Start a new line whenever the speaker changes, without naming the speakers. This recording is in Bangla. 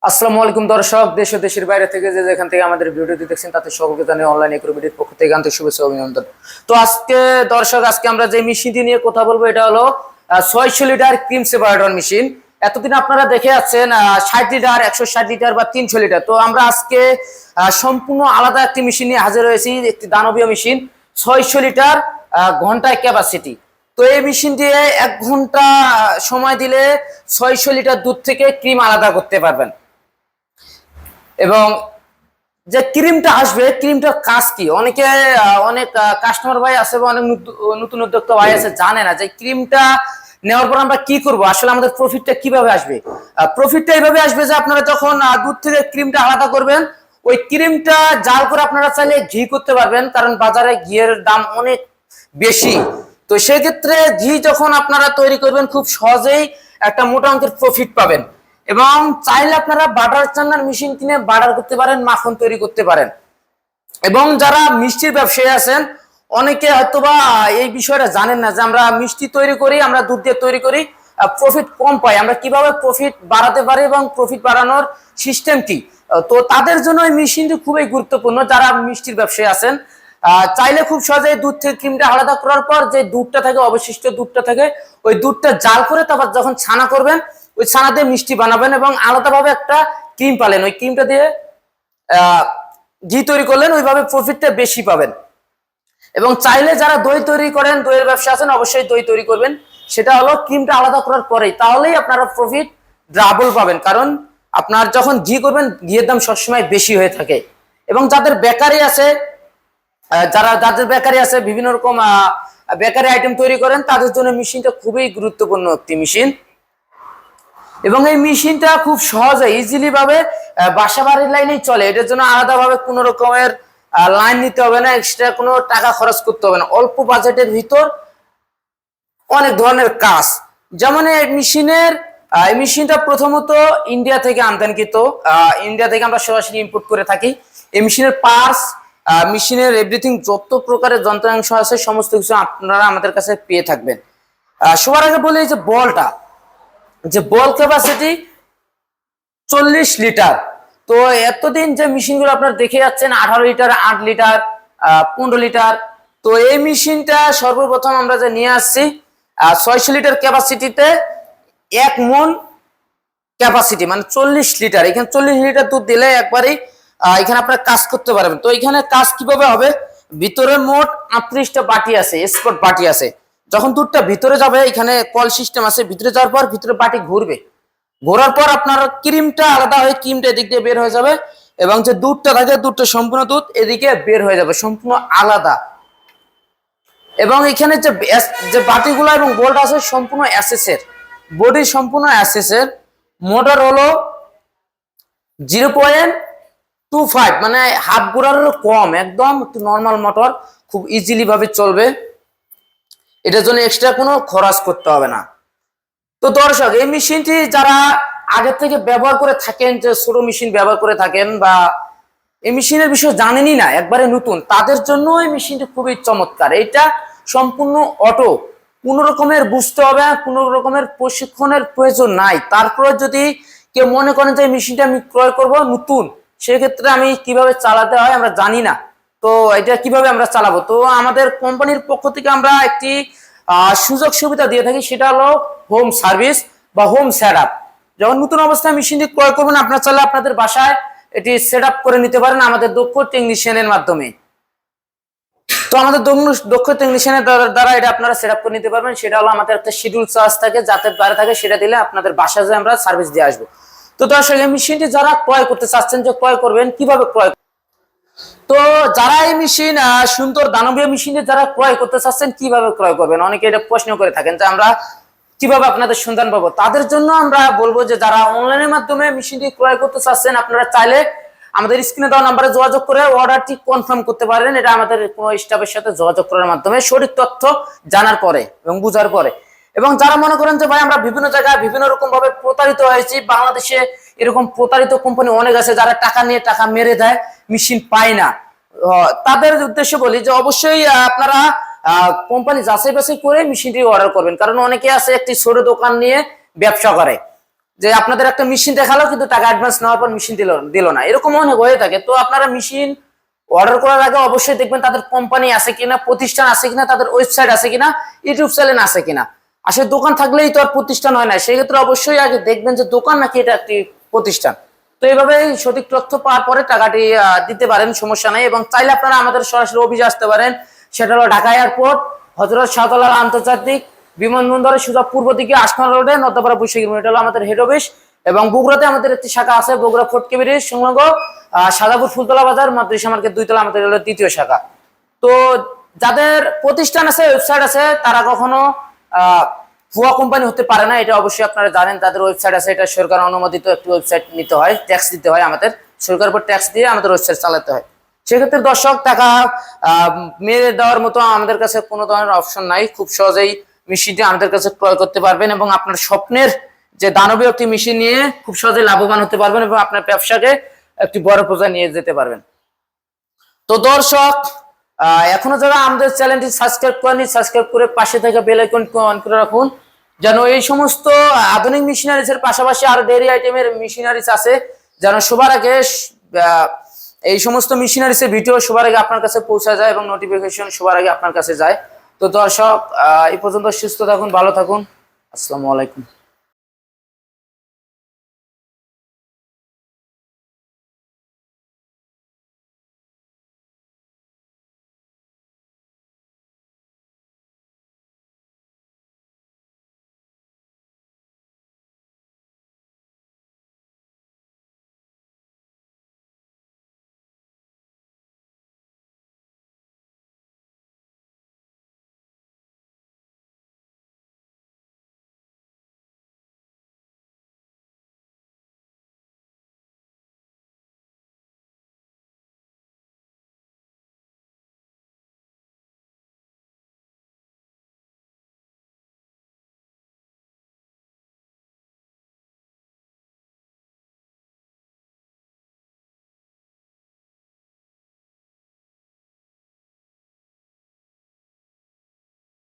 আসসালামু আলাইকুম দর্শক, দেশ ও দেশের বাইরে থেকে যে যেখান থেকে আমাদের ভিডিওটি দেখছেন তাতে সকলকে জানাই অনলাইন এগ্রোবিডির পক্ষ থেকে আন্তরিক শুভেচ্ছা ও অভিনন্দন। তো আজকে আমরা যে মেশিনটি নিয়ে কথা বলবো এটা হলো 600 লিটার ক্রিম সেপারেটর মেশিন। এতদিন আপনারা দেখে আছেন 60 লিটার, 160 লিটার বা 300 লিটার। তো আমরা আজকে সম্পূর্ণ আলাদা একটি মেশিন নিয়ে হাজির হয়েছি, একটি দানবীয় মেশিন 600 লিটার ঘন্টায় ক্যাপাসিটি। তো এই মেশিন দিয়ে 1 ঘন্টা সময় দিলে 600 লিটার দুধ থেকে ক্রিম আলাদা করতে পারবেন। এবং যে ক্রিমটা আসবে, ক্রিমটার কাজ কি, অনেক কাস্টমার ভাই আছে বা অনেক নতুন উদ্যোক্তা ভাই আছে জানে না যে ক্রিমটা নেওয়ার পর আমরা কি করব, আসলে আমাদের প্রফিটটা কিভাবে আসবে। প্রফিটটা এইভাবে আসবে যে আপনারা যখন দুধ থেকে ক্রিমটা আলাদা করবেন, ওই ক্রিমটা জাল করে আপনারা চাইলে ঘি করতে পারবেন, কারণ বাজারে ঘিয়ের দাম অনেক বেশি। তো সেক্ষেত্রে ঘি যখন আপনারা তৈরি করবেন খুব সহজেই একটা মোটা অঙ্কের প্রফিট পাবেন। এবং চাইলে আপনারা বাটার চান্নার মেশিন কিনে বাটার করতে পারেন, মাখন তৈরি করতে পারেন। এবং যারা মিষ্টির ব্যবসায়ী আছেন, অনেকে হয়তোবা এই বিষয়টা জানেন না যে আমরা মিষ্টি তৈরি করি, আমরা দুধ দিয়ে তৈরি করি, প্রফিট কম পাই, আমরা কিভাবে প্রফিট বাড়াতে পারি এবং প্রফিট বাড়ানোর সিস্টেম কি। তো তাদের জন্য এই মেশিনটি খুবই গুরুত্বপূর্ণ। যারা মিষ্টির ব্যবসায়ী আছেন, চাইলে খুব সহজে দুধ থেকে ক্রিমটা আলাদা করার পর যে দুধটা থাকে, অবশিষ্ট দুধটা থাকে, ওই দুধটা জাল করে তারপর যখন ছানা করবেন, ওই ছানা দিয়ে মিষ্টি বানাবেন এবং আলাদাভাবে একটা ক্রিম পালেন, ওই ক্রিমটা দিয়ে ঘি তৈরি করলেন, ওইভাবে প্রফিটটা বেশি পাবেন। এবং চাইলে যারা দই তৈরি করেন, দইয়ের ব্যবসা আছেন, অবশ্যই দই তৈরি করবেন, সেটা হলো ক্রিমটা আলাদা করার পরেই, তাহলেই আপনারা প্রফিট ডাবল পাবেন। কারণ আপনার যখন ঘি করবেন, ঘিয়ের দাম সবসময় বেশি হয়ে থাকে। এবং যাদের বেকারি আছে, যাদের বেকারি আছে, বিভিন্ন রকম বেকারি আইটেম তৈরি করেন, তাদের জন্য মেশিনটা খুবই গুরুত্বপূর্ণ একটি মেশিন। এবং এই মেশিনটা খুব সহজে ইজিলি ভাবে বাসা বাড়ির লাইনেই চলে। এটার জন্য আলাদা ভাবে কোনো রকমের লাইন নিতে হবে না, এক্সট্রা কোনো টাকা খরচ করতে হবে না, অল্প বাজেটের ভিতর অনেক ধরনের কাজ। যেমন এই মেশিনটা প্রথমত ইন্ডিয়া থেকে আমদানিকৃত, ইন্ডিয়া থেকে আমরা সরাসরি ইম্পোর্ট করে থাকি। এই মেশিনের পার্টস, মেশিনের এভরিথিং, যত প্রকারের যন্ত্রাংশ আছে সমস্ত কিছু আপনারা আমাদের কাছে পেয়ে থাকবেন। সবার আগে বলি যে বল ক্যাপাসিটি 40 লিটার। তো এতদিন যে মেশিনগুলো আপনারা দেখে যাচ্ছেন 18 লিটার, 8 লিটার, 15 লিটার, তো এই মেশিনটা সর্বপ্রথম আমরা যে নিয়ে আসছি 600 লিটার ক্যাপাসিটিতে 1 মন ক্যাপাসিটি, মানে 40 লিটার। এখানে 40 লিটার দুধ দিলে একবারই এখানে আপনারা কাজ করতে পারবেন। তো এখানে কাজ কিভাবে হবে, ভিতরে মোট 38টা বাটি আছে, স্পট বাটি আছে। যখন দুধটা ভিতরে যাবে, এখানে কল সিস্টেম আছে, ভিতরে যাওয়ার পর ভিতরে বাটি ঘুরবে, ঘোরার পর আপনার ক্রিমটা আলাদা হয়ে ক্রিমটা এদিক দিয়ে বের হয়ে যাবে, এবং যে দুধটা থাকে, দুধটা সম্পূর্ণ দুধ এদিকে বের হয়ে যাবে, সম্পূর্ণ আলাদা। এবং এখানে যে বাটিগুলো এবং বোল্ট আছে সম্পূর্ণ অ্যাসেসের, বডি সম্পূর্ণ অ্যাসেসের। মোটর হলো 0.25, মানে হাফ ঘোরারও কম, একদম নর্মাল মোটর, খুব ইজিলি ভাবে চলবে। এটার জন্য এক্সট্রা কোনো খরচ করতে হবে না। তো দর্শক, এই মেশিনটি যারা আগে থেকে ব্যবহার করে থাকেন, যে ছোট মেশিন ব্যবহার করে থাকেন বা এই মেশিনের বিষয় জানেনই না, একবারে নতুন, তাদের জন্য এই মেশিনটি খুবই চমৎকার। এটা সম্পূর্ণ অটো, কোনো রকমের বুঝতে হবে, কোনো রকমের প্রশিক্ষণের প্রয়োজন নাই। তারপরে যদি কেউ মনে করেন যে এই মেশিনটা আমি ক্রয় করব নতুন, সেক্ষেত্রে আমি কিভাবে চালাতে হয় আমরা জানি না, তো এটা কিভাবে আমরা চালাবো। তো আমাদের কোম্পানির পক্ষ থেকে আমরা একটি সুযোগ সুবিধা দিয়ে থাকি, সেটা হলো হোম সার্ভিস বা হোম সেট আপ। যখন নতুন অবস্থায় মেশিনটি ক্রয় করবেন, আপনার চাইলে আপনাদের বাসায় এটি সেট আপ করে নিতে পারেন আমাদের দক্ষ টেকনিশিয়ানের মাধ্যমে। তো আমাদের দক্ষ টেকনিশিয়ানের দ্বারা এটা আপনারা সেট আপ করে নিতে পারবেন। সেটা হলো আমাদের একটা শিডিউল চার্জ থাকে, যাতে বাইরে থাকে, সেটা দিলে আপনাদের বাসায় যে আমরা সার্ভিস দিয়ে আসবো। তো দর্শক, এই মেশিনটি যারা ক্রয় করতে চাচ্ছেন, যে ক্রয় করবেন কিভাবে ক্রয়, তো যারা এই মেশিন সুন্দর দানবীয় মেশিনটি যারা ক্রয় করতে চাচ্ছেন কিভাবে ক্রয় করবেন, অনেকে এটা প্রশ্ন করে থাকেন যে আমরা কিভাবে আপনাদের সন্ধান পাবো। তাদের জন্য আমরা বলবো যে যারা অনলাইনের মাধ্যমে মেশিনটি ক্রয় করতে চাচ্ছেন, আপনারা চাইলে আমাদের স্ক্রিনে দেওয়া নাম্বারে যোগাযোগ করে অর্ডারটি কনফার্ম করতে পারেন। এটা আমাদের কোনো স্টাফের সাথে যোগাযোগ করার মাধ্যমে সঠিক তথ্য জানার পরে এবং বুঝার পরে। এবং যারা মনে করেন যে ভাই আমরা বিভিন্ন জায়গায় বিভিন্ন রকম ভাবে প্রতারিত হয়েছি, বাংলাদেশে এরকম প্রতারিত কোম্পানি অনেক আছে যারা টাকা নিয়ে টাকা মেরে দেয়, মেশিন পায় না, তাদের উদ্দেশ্যে বলি যে অবশ্যই আপনারা কোম্পানি যাচাই বাছাই করে মেশিনটি অর্ডার করবেন। কারণ অনেকে আছে একটি ছোট দোকান নিয়ে ব্যবসা করে, যে আপনাদের একটা মেশিন দেখালো কিন্তু টাকা অ্যাডভান্স নেওয়ার পর মেশিন দিল না, এরকম অনেক হয়ে থাকে। তো আপনারা মেশিন অর্ডার করার আগে অবশ্যই দেখবেন তাদের কোম্পানি আছে কিনা, প্রতিষ্ঠান আছে কিনা, তাদের ওয়েবসাইট আছে কিনা, ইউটিউব চ্যানেল আছে কিনা। আসলে দোকান থাকলেই তো আর প্রতিষ্ঠান হয় না, সেক্ষেত্রে অবশ্যই আগে দেখবেন যে দোকান নাকি এটা একটি প্রতিষ্ঠান। তো এইভাবে সঠিক তথ্য পাওয়ার পরে টাকাটি দিতে পারেন, সমস্যা নাই। এবং চাইলে আপনারা আমাদের সরাসরি অফিসে আসতে পারেন, সেটা হলো ঢাকা এয়ারপোর্ট, হযরত শাহজালাল আন্তর্জাতিক বিমানবন্দরের সোজা পূর্ব দিকে আশকান রোডে নদ্দাপাড়া ২০০ কিলোমিটার, এটা হলো আমাদের হেড অফিস। এবং বগুড়াতে আমাদের একটি শাখা আছে, বগুড়া ফোর্ট কেবিরিজ সংলগ্ন সাদাপুর ফুলতলা বাজার মাদ্রাসা মার্কেট ২ তলা, আমাদের হলো দ্বিতীয় শাখা। তো যাদের প্রতিষ্ঠান আছে, ওয়েবসাইট আছে, তারা কখনো ভুয়া কোম্পানি হতে পারে না, এটা অবশ্যই আপনারা জানেন। তাদের ওয়েবসাইট আছে, এটা সরকার অনুমোদিত একটি ওয়েবসাইট নিতে হয়, ট্যাক্স দিতে হয়, আমাদের সরকার উপর ট্যাক্স দিয়ে আমাদের ওয়েবসাইট চালাতে হয়। সেক্ষেত্রে দর্শক টাকা মেরে দেওয়ার মতো আমাদের কাছে কোনো ধরনের অপশন নাই, খুব সহজেই মেশিনটি আমাদের কাছে ক্রয় করতে পারবেন এবং আপনার স্বপ্নের যে দানবীয় একটি মেশিন নিয়ে খুব সহজে লাভবান হতে পারবেন এবং আপনার ব্যবসাকে একটি বড় পর্যায়ে নিয়ে যেতে পারবেন। তো দর্শক এখনো যারা আমাদের চ্যানেলটি সাবস্ক্রাইব করেনি, সাবস্ক্রাইব করে পাশে থেকে বেল আইকনটি অন করে রাখুন, যেন এই সমস্ত আধুনিক মেশিনারিজ এর পাশাপাশি আরো ডেইরি আইটেমের মেশিনারিজ আছে, যেন সবার আগে এই সমস্ত মেশিনারিজ এর ভিডিও সবার আগে আপনার কাছে পৌঁছে যায় এবং নোটিফিকেশন সবার আগে আপনার কাছে যায়। তো দর্শক এই পর্যন্ত সুস্থ থাকুন, ভালো থাকুন, আসসালামু আলাইকুম।